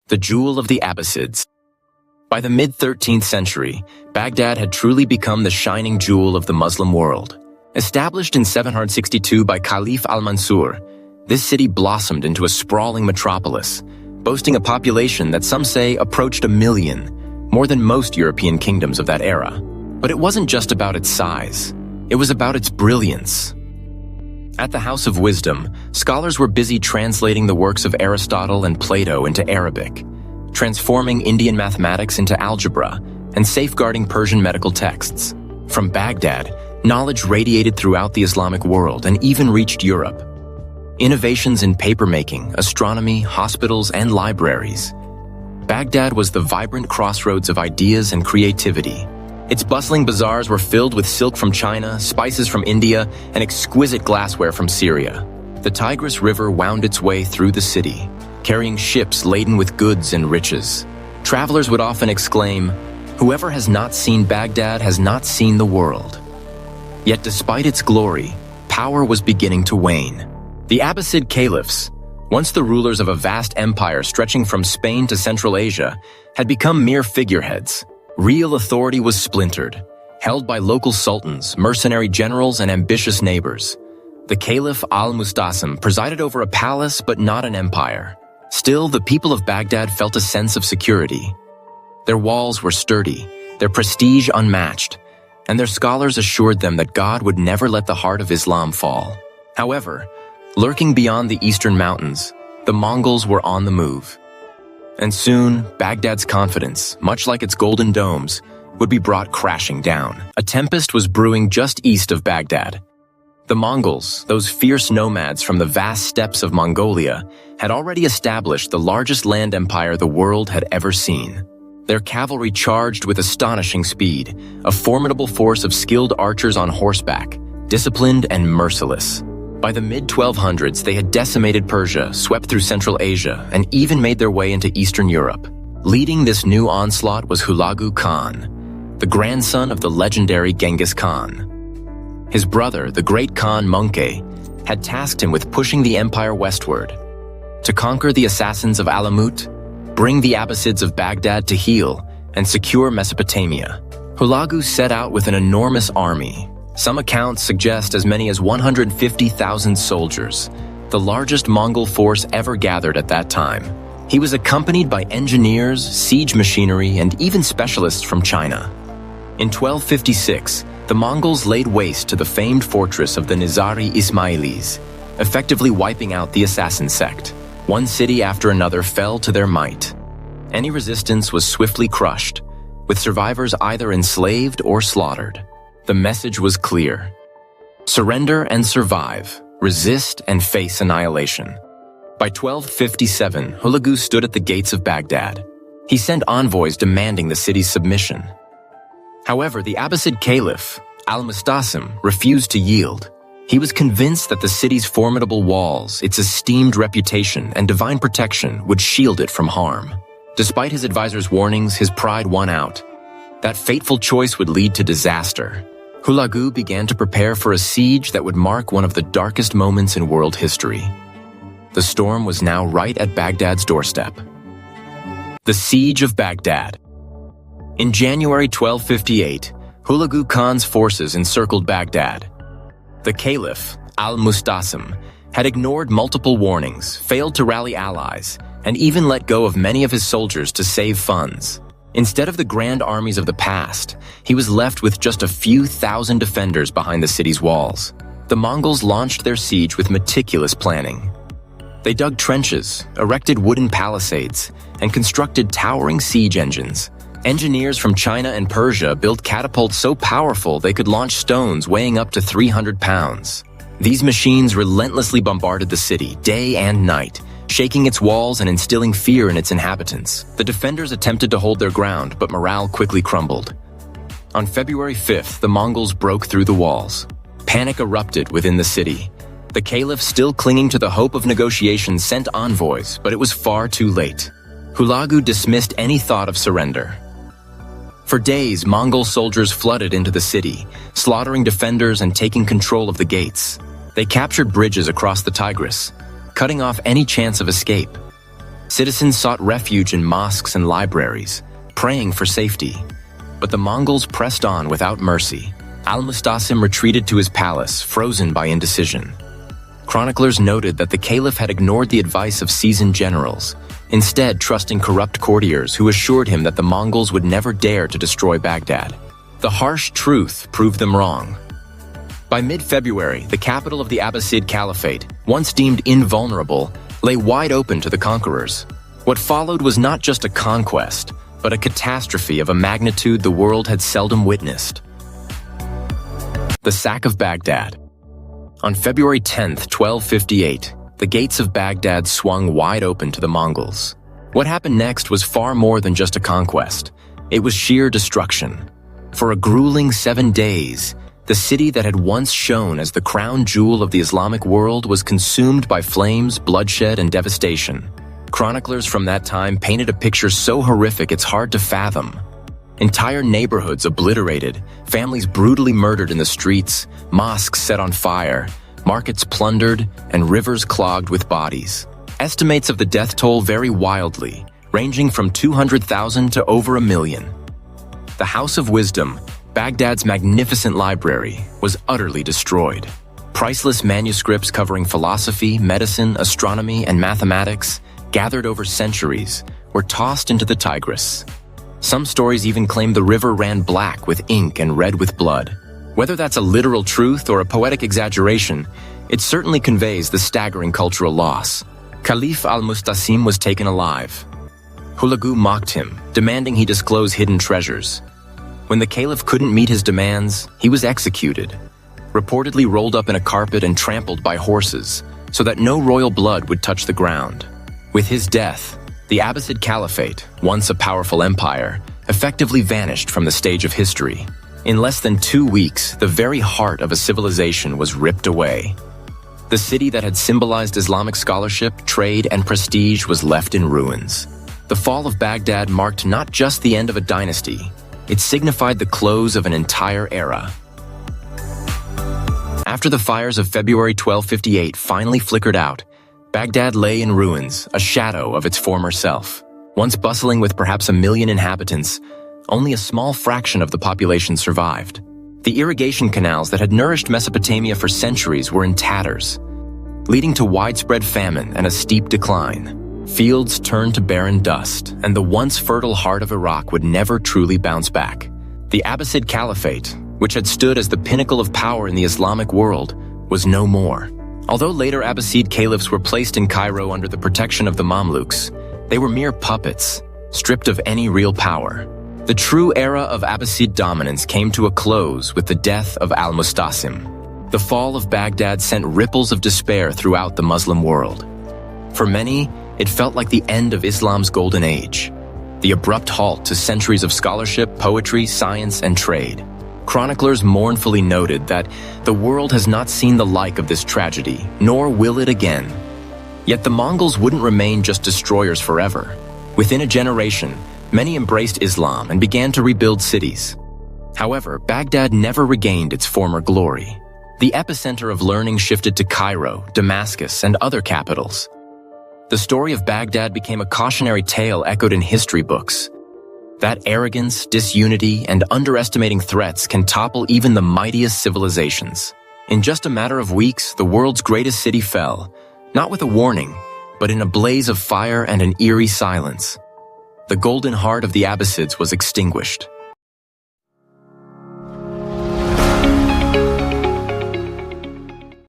the jewel of the Abbasids. By the mid-13th century, Baghdad had truly become the shining jewel of the Muslim world. Established in 762 by Caliph al-Mansur, this city blossomed into a sprawling metropolis, boasting a population that some say approached 1 million, more than most European kingdoms of that era. But it wasn't just about its size. It was about its brilliance. At the House of Wisdom, scholars were busy translating the works of Aristotle and Plato into Arabic, transforming Indian mathematics into algebra, and safeguarding Persian medical texts. From Baghdad, knowledge radiated throughout the Islamic world and even reached Europe. Innovations in papermaking, astronomy, hospitals, and libraries. Baghdad was the vibrant crossroads of ideas and creativity. Its bustling bazaars were filled with silk from China, spices from India, and exquisite glassware from Syria. The Tigris River wound its way through the city, carrying ships laden with goods and riches. Travelers would often exclaim, "Whoever has not seen Baghdad has not seen the world." Yet despite its glory, power was beginning to wane. The Abbasid caliphs, once the rulers of a vast empire stretching from Spain to Central Asia, had become mere figureheads. Real authority was splintered, held by local sultans, mercenary generals, and ambitious neighbors. The Caliph al-Mustasim presided over a palace but not an empire. Still, the people of Baghdad felt a sense of security. Their walls were sturdy, their prestige unmatched, and their scholars assured them that God would never let the heart of Islam fall. However, lurking beyond the eastern mountains, the Mongols were on the move. And soon, Baghdad's confidence, much like its golden domes, would be brought crashing down. A tempest was brewing just east of Baghdad. The Mongols, those fierce nomads from the vast steppes of Mongolia, had already established the largest land empire the world had ever seen. Their cavalry charged with astonishing speed, a formidable force of skilled archers on horseback, disciplined and merciless. By the mid-1200s, they had decimated Persia, swept through Central Asia, and even made their way into Eastern Europe. Leading this new onslaught was Hulagu Khan, the grandson of the legendary Genghis Khan. His brother, the great Khan Möngke, had tasked him with pushing the empire westward. To conquer the assassins of Alamut, bring the Abbasids of Baghdad to heel, and secure Mesopotamia. Hulagu set out with an enormous army. Some accounts suggest as many as 150,000 soldiers, the largest Mongol force ever gathered at that time. He was accompanied by engineers, siege machinery, and even specialists from China. In 1256, the Mongols laid waste to the famed fortress of the Nizari Ismailis, effectively wiping out the assassin sect. One city after another fell to their might. Any resistance was swiftly crushed, with survivors either enslaved or slaughtered. The message was clear. Surrender and survive, resist and face annihilation. By 1257, Hulagu stood at the gates of Baghdad. He sent envoys demanding the city's submission. However, the Abbasid Caliph, al-Mustasim, refused to yield. He was convinced that the city's formidable walls, its esteemed reputation, and divine protection would shield it from harm. Despite his advisors' warnings, his pride won out. That fateful choice would lead to disaster. Hulagu began to prepare for a siege that would mark one of the darkest moments in world history. The storm was now right at Baghdad's doorstep. The Siege of Baghdad. In January 1258, Hulagu Khan's forces encircled Baghdad. The Caliph, al-Mustasim, had ignored multiple warnings, failed to rally allies, and even let go of many of his soldiers to save funds. Instead of the grand armies of the past, he was left with just a few thousand defenders behind the city's walls. The Mongols launched their siege with meticulous planning. They dug trenches, erected wooden palisades, and constructed towering siege engines. Engineers from China and Persia built catapults so powerful they could launch stones weighing up to 300 pounds. These machines relentlessly bombarded the city day and night, shaking its walls and instilling fear in its inhabitants. The defenders attempted to hold their ground, but morale quickly crumbled. On February 5th, the Mongols broke through the walls. Panic erupted within the city. The Caliph, still clinging to the hope of negotiation, sent envoys, but it was far too late. Hulagu dismissed any thought of surrender. For days, Mongol soldiers flooded into the city, slaughtering defenders and taking control of the gates. They captured bridges across the Tigris, cutting off any chance of escape. Citizens sought refuge in mosques and libraries, praying for safety. But the Mongols pressed on without mercy. Al-Mustasim retreated to his palace, frozen by indecision. Chroniclers noted that the caliph had ignored the advice of seasoned generals, instead trusting corrupt courtiers who assured him that the Mongols would never dare to destroy Baghdad. The harsh truth proved them wrong. By mid-February, the capital of the Abbasid Caliphate, once deemed invulnerable, lay wide open to the conquerors. What followed was not just a conquest, but a catastrophe of a magnitude the world had seldom witnessed. The sack of Baghdad. On February 10, 1258, the gates of Baghdad swung wide open to the Mongols. What happened next was far more than just a conquest. It was sheer destruction. For a grueling 7 days, the city that had once shone as the crown jewel of the Islamic world was consumed by flames, bloodshed, and devastation. Chroniclers from that time painted a picture so horrific it's hard to fathom. Entire neighborhoods obliterated, families brutally murdered in the streets, mosques set on fire, markets plundered, and rivers clogged with bodies. Estimates of the death toll vary wildly, ranging from 200,000 to over 1 million. The House of Wisdom, Baghdad's magnificent library, was utterly destroyed. Priceless manuscripts covering philosophy, medicine, astronomy, and mathematics, gathered over centuries, were tossed into the Tigris. Some stories even claim the river ran black with ink and red with blood. Whether that's a literal truth or a poetic exaggeration, it certainly conveys the staggering cultural loss. Caliph al-Mustasim was taken alive. Hulagu mocked him, demanding he disclose hidden treasures. When the caliph couldn't meet his demands, he was executed, reportedly rolled up in a carpet and trampled by horses, so that no royal blood would touch the ground. With his death, the Abbasid Caliphate, once a powerful empire, effectively vanished from the stage of history. In less than 2 weeks, the very heart of a civilization was ripped away. The city that had symbolized Islamic scholarship, trade, and prestige was left in ruins. The fall of Baghdad marked not just the end of a dynasty, it signified the close of an entire era. After the fires of February 1258 finally flickered out, Baghdad lay in ruins, a shadow of its former self. Once bustling with perhaps 1 million inhabitants, only a small fraction of the population survived. The irrigation canals that had nourished Mesopotamia for centuries were in tatters, leading to widespread famine and a steep decline. Fields turned to barren dust, and the once fertile heart of Iraq would never truly bounce back. The Abbasid Caliphate, which had stood as the pinnacle of power in the Islamic world, was no more. Although later Abbasid caliphs were placed in Cairo under the protection of the Mamluks, they were mere puppets, stripped of any real power. The true era of Abbasid dominance came to a close with the death of al-Mustasim. The fall of Baghdad sent ripples of despair throughout the Muslim world. For many, it felt like the end of Islam's Golden Age, the abrupt halt to centuries of scholarship, poetry, science, and trade. Chroniclers mournfully noted that the world has not seen the like of this tragedy, nor will it again. Yet the Mongols wouldn't remain just destroyers forever. Within a generation, many embraced Islam and began to rebuild cities. However, Baghdad never regained its former glory. The epicenter of learning shifted to Cairo, Damascus, and other capitals. The story of Baghdad became a cautionary tale echoed in history books. That arrogance, disunity, and underestimating threats can topple even the mightiest civilizations. In just a matter of weeks, the world's greatest city fell, not with a warning, but in a blaze of fire and an eerie silence. The golden heart of the Abbasids was extinguished.